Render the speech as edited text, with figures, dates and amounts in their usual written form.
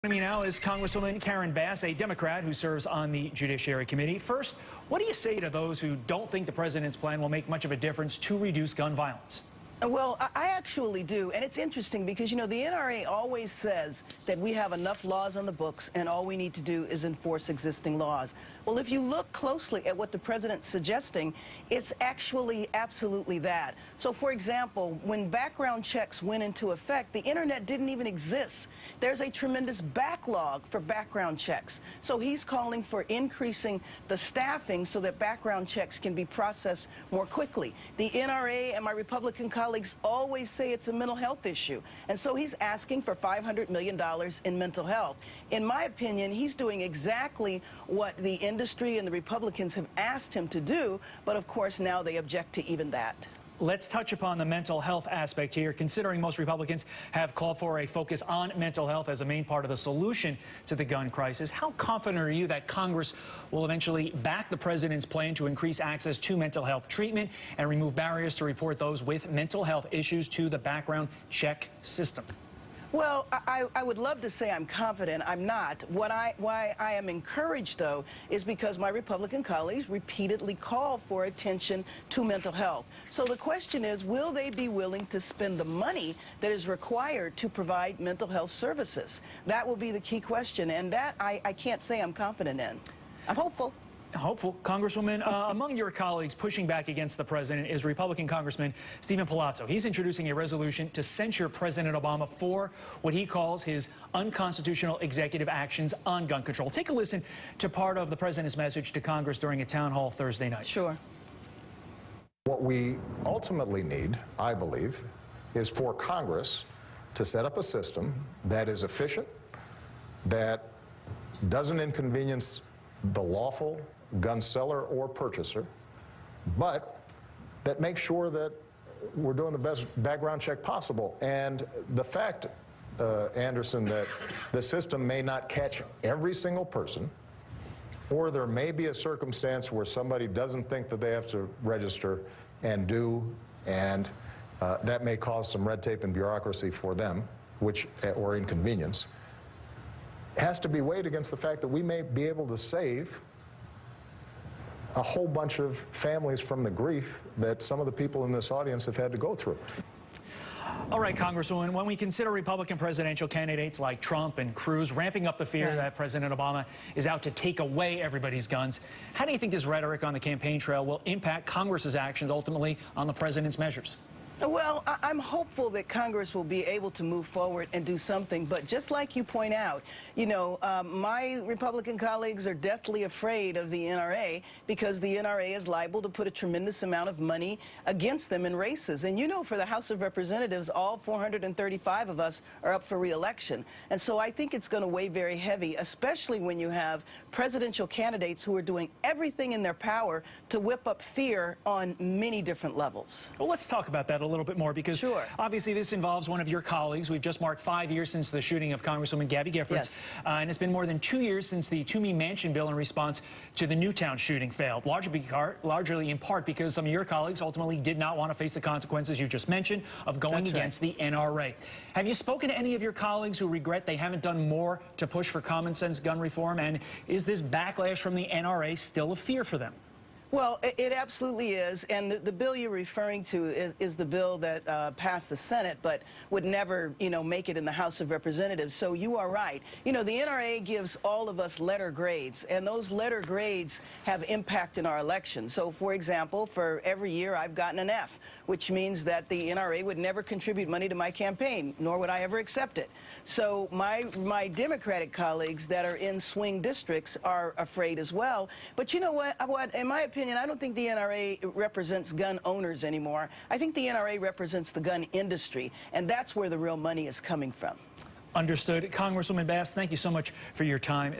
Joining me now is Congresswoman Karen Bass, a Democrat who serves on the Judiciary Committee. First, what do you say to those who don't think the president's plan will make much of a difference to reduce gun violence? Well, I actually do, and it's interesting because, you know, the NRA always says that we have enough laws on the books and all we need to do is enforce existing laws. Well, if you look closely at what the president's suggesting, it's actually absolutely that. So, for example, when background checks went into effect, the internet didn't even exist. There's a tremendous backlog for background checks. So he's calling for increasing the staffing so that background checks can be processed more quickly. The NRA and my Republican colleagues always say it's a mental health issue. And so he's asking for $500 million in mental health. In my opinion, he's doing exactly what the industry and the Republicans have asked him to do. But of course, now they object to even that. Let's touch upon the mental health aspect here, considering most Republicans have called for a focus on mental health as a main part of the solution to the gun crisis. How confident are you that Congress will eventually back the president's plan to increase access to mental health treatment and remove barriers to report those with mental health issues to the background check system? Well, I would love to say I'm confident. I'm not. Why I am encouraged, though, is because my Republican colleagues repeatedly call for attention to mental health. So the question is, will they be willing to spend the money that is required to provide mental health services? That will be the key question, and that I can't say I'm confident in. I'm hopeful. Hopeful. Congresswoman, among your colleagues pushing back against the president is Republican Congressman Stephen Palazzo. He's introducing a resolution to censure President Obama for what he calls his unconstitutional executive actions on gun control. Take a listen to part of the president's message to Congress during a town hall Thursday night. Sure. What we ultimately need, I believe, is for Congress to set up a system that is efficient, that doesn't inconvenience the lawful gun seller or purchaser, but that makes sure that we're doing the best background check possible. And the fact, Anderson, that the system may not catch every single person, or there may be a circumstance where somebody doesn't think that they have to register and do, and that may cause some red tape and bureaucracy for them, or inconvenience, has to be weighed against the fact that we may be able to save a whole bunch of families from the grief that some of the people in this audience have had to go through. All right, Congresswoman, when we consider Republican presidential candidates like Trump and Cruz ramping up the fear that President Obama is out to take away everybody's guns, how do you think this rhetoric on the campaign trail will impact Congress's actions ultimately on the president's measures? Well, I'm hopeful that Congress will be able to move forward and do something. But just like you point out, you know, my Republican colleagues are deathly afraid of the NRA because the NRA is liable to put a tremendous amount of money against them in races. And, you know, for the House of Representatives, all 435 of us are up for re-election. And so I think it's going to weigh very heavy, especially when you have presidential candidates who are doing everything in their power to whip up fear on many different levels. Well, let's talk about that a little bit more, because obviously this involves one of your colleagues. We've just marked 5 years since the shooting of Congresswoman Gabby Giffords, and it's been more than 2 years since the Toomey Mansion bill in response to the Newtown shooting failed, largely in part because some of your colleagues ultimately did not want to face the consequences you just mentioned of going against the NRA. Have you spoken to any of your colleagues who regret they haven't done more to push for common sense gun reform, and is this backlash from the NRA still a fear for them? Well, it absolutely is, and the bill you're referring to is the bill that passed the Senate but would never, you know, make it in the House of Representatives. So you are right. You know, the NRA gives all of us letter grades, and those letter grades have impact in our elections. So, for example, for every year I've gotten an F, which means that the NRA would never contribute money to my campaign, nor would I ever accept it. So my Democratic colleagues that are in swing districts are afraid as well. But you know what? In my opinion, I don't think the NRA represents gun owners anymore. I think the NRA represents the gun industry, and that's where the real money is coming from. Understood. Congresswoman Bass, thank you so much for your time.